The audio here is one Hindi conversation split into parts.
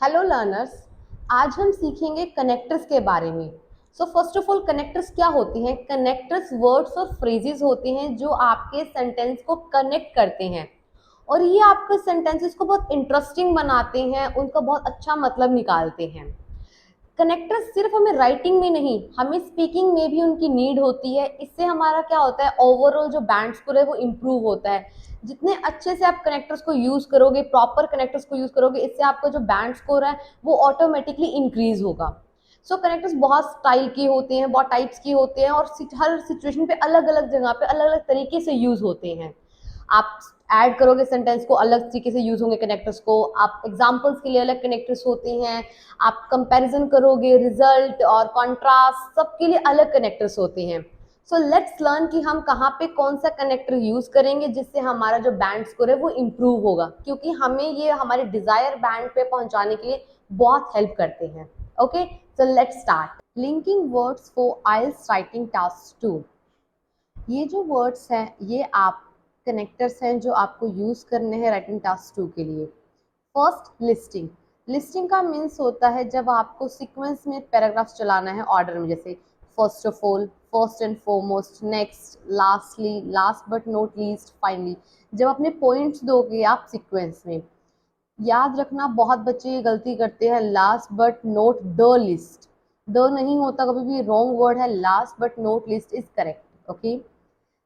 Hello learners. आज हम सीखेंगे कनेक्टर्स के बारे में। So first of all, connectors क्या होती हैं? कनेक्टर्स वर्ड्स और फ्रेजेस होते हैं जो आपके सेंटेंस को कनेक्ट करते हैं और ये आपके सेंटेंसेस को बहुत इंटरेस्टिंग बनाते हैं, उनका बहुत अच्छा मतलब निकालते हैं। कनेक्टर्स सिर्फ हमें राइटिंग में नहीं, हमें स्पीकिंग में भी उनकी नीड होती है। इससे हमारा क्या होता है, ओवरऑल जो बैंड स्कोर है वो इम्प्रूव होता है। जितने अच्छे से आप कनेक्टर्स को यूज करोगे, प्रॉपर कनेक्टर्स को यूज करोगे, इससे आपका जो बैंड स्कोर है वो ऑटोमेटिकली इंक्रीज होगा। सो कनेक्टर्स बहुत स्टाइल के होते हैं, बहुत टाइप्स के होते हैं और हर सिचुएशन पे अलग अलग जगह पे अलग अलग तरीके से यूज होते हैं। आप ऐड करोगे सेंटेंस को, अलग तरीके से यूज होंगे कनेक्टर्स को। आप एग्जांपल्स के लिए अलग कनेक्टर्स होते हैं। आप कंपैरिजन करोगे, रिजल्ट और कॉन्ट्रास्ट सबके लिए अलग कनेक्टर्स होते हैं। सो लेट्स लर्न कि हम कहाँ पे कौन सा कनेक्टर यूज करेंगे जिससे हमारा जो बैंड स्कोर है वो इम्प्रूव होगा, क्योंकि हमें ये हमारे डिजायर बैंड पे पहुंचाने के लिए बहुत हेल्प करते हैं। Okay, so let's start. Linking words for IELTS writing task 2। ये जो वर्ड्स हैं ये आप कनेक्टर्स हैं जो आपको यूज करने हैं राइटिंग टास्क 2 के लिए। First, listing. लिस्टिंग का मीन्स होता है जब आपको सीक्वेंस में पैराग्राफ्स चलाना है ऑर्डर में, जैसे first of all, first and foremost, next, lastly, last but not least, finally. जब अपने पॉइंट्स दोगे आप सीक्वेंस में, याद रखना बहुत बच्चे ये गलती करते हैं, last but note the list. The नहीं होता कभी भी, रॉन्ग वर्ड है, last but note list is correct. Okay,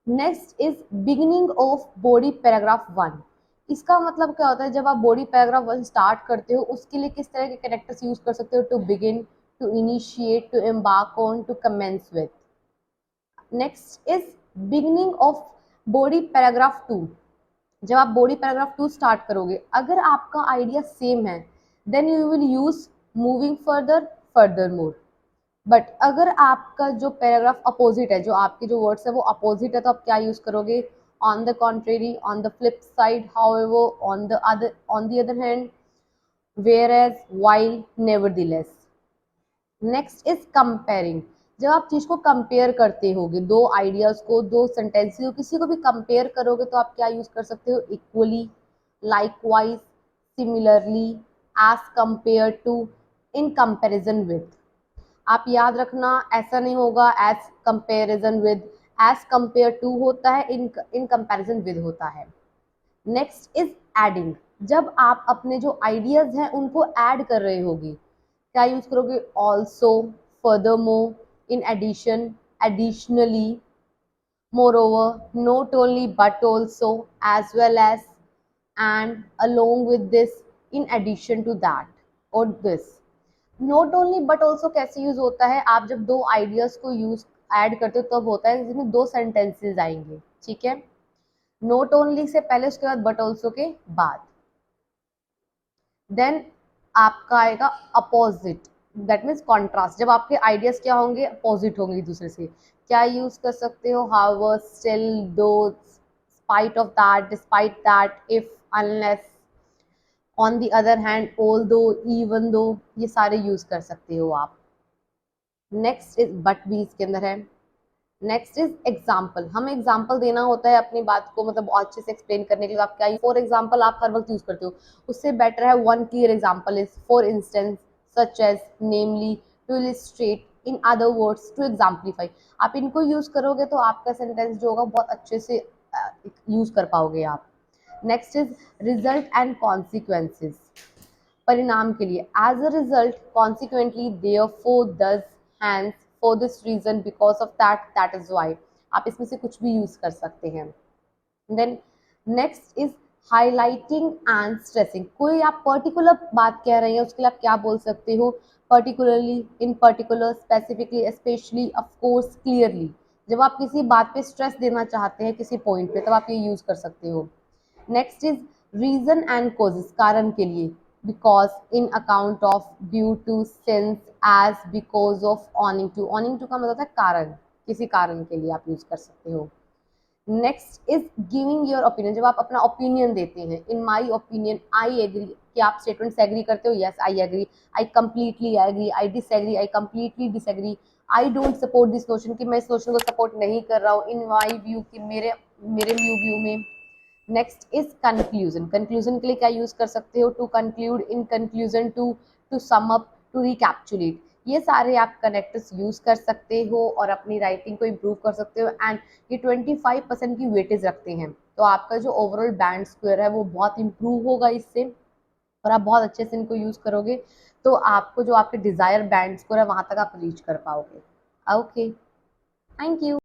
next is beginning of body paragraph 1। इसका मतलब क्या होता है, जब आप बॉडी पैराग्राफ 1 स्टार्ट करते हो उसके लिए किस तरह के कैरेक्टर्स यूज कर सकते हो? To begin, to initiate, to embark on, to commence with. Next is beginning of body paragraph 2। जब आप बॉडी पैराग्राफ 2 स्टार्ट करोगे, अगर आपका आइडिया सेम है then you will use moving further, further more. But अगर आपका जो पैराग्राफ अपोजिट है, जो आपके जो वर्ड्स है वो अपोजिट है, तो आप क्या यूज करोगे? On the contrary, on the flip side, however, on the other hand, whereas, while, nevertheless. Next is comparing. जब आप चीज को कंपेयर करते होगे, दो आइडियाज को, दो सेंटेंसेस को, किसी को भी कंपेयर करोगे तो आप क्या यूज कर सकते हो? Equally, likewise, similarly, as compare to, in comparison with. आप याद रखना, ऐसा नहीं होगा as comparison with, as compare to होता है, इन कंपेरिजन विद होता है। Next is adding. जब आप अपने जो आइडियाज हैं उनको ऐड कर रहे होगे, क्या यूज करोगे? Also, furthermore, in addition, additionally, moreover, not only but also, as well as, and along with this, in addition to that और this. Not only but also कैसे यूज होता है? आप जब दो आइडियाज को यूज ऐड करते हो तब होता है जिसमें दो सेंटेंसेस आएंगे, ठीक है? नॉट ओनली से पहले, उसके बाद बट ऑल्सो के बाद। देन आपका आएगा अपोजिट, दैट मीन्स कॉन्ट्रास्ट। जब आपके आइडियाज क्या होंगे? अपोजिट होंगे एक दूसरे से। क्या यूज कर सकते हो? हाउएवर, स्टिल, दो, spite of that, despite that, if, unless, on the other hand, all दो, इवन दो, ये सारे यूज कर सकते हो आप। नेक्स्ट इज बट भी इसके अंदर है। Next is example. हमें एग्जाम्पल देना होता है अपनी बात को, मतलब अच्छे से एक्सप्लेन करने के लिए। आप क्या, फॉर एग्जाम्पल आप हर वक्त यूज करते हो, उससे बेटर है one clear example is for instance, such as, namely, to illustrate, in other words, to exemplify. आप इनको यूज करोगे तो आपका सेंटेंस जो होगा बहुत अच्छे से यूज कर पाओगे आप। Next is result and consequences. परिणाम के लिए, as a result, consequently, therefore, thus, hence, for this reason, because of that, that is why. आप इसमें से कुछ भी यूज कर सकते हैं। Then next is highlighting and stressing. कोई आप पर्टिकुलर बात कह रहे हैं उसके लिए आप क्या बोल सकते हो? पर्टिकुलरली, इन particular, specifically, specially, of course, clearly. जब आप किसी बात पे स्ट्रेस देना चाहते हैं किसी पॉइंट पे, तब आप ये यूज कर सकते हो। Next is reason and causes, कारण के लिए, because, in account of, due to, since, as, because of, owing to. Owing to का मतलब है कारण, किसी कारण के लिए आप यूज कर सकते हो। Next is giving your opinion. जब आप अपना ओपिनियन देते हैं, इन माई ओपिनियन, आई एग्री, कि आप स्टेटमेंट से एग्री करते हो? Yes, I agree, I completely agree, I disagree, I completely disagree, I don't support this notion, कि मैं इस नोशन को सपोर्ट नहीं कर रहा हूँ, इन माई व्यू, कि मेरे मेरे व्यू में। Next is conclusion. कंक्लूजन के लिए क्या यूज कर सकते हो? To conclude, in conclusion, to sum up, to recapitulate. ये सारे आप कनेक्टर्स यूज कर सकते हो और अपनी राइटिंग को इम्प्रूव कर सकते हो। एंड ये 25% की वेटेज रखते हैं, तो आपका जो ओवरऑल बैंड स्क्वायर है वो बहुत इंप्रूव होगा इससे, और आप बहुत अच्छे से इनको यूज करोगे तो आपको जो आपके डिजायर बैंड स्कोर है वहां तक आप रीच कर पाओगे। Okay, thank you.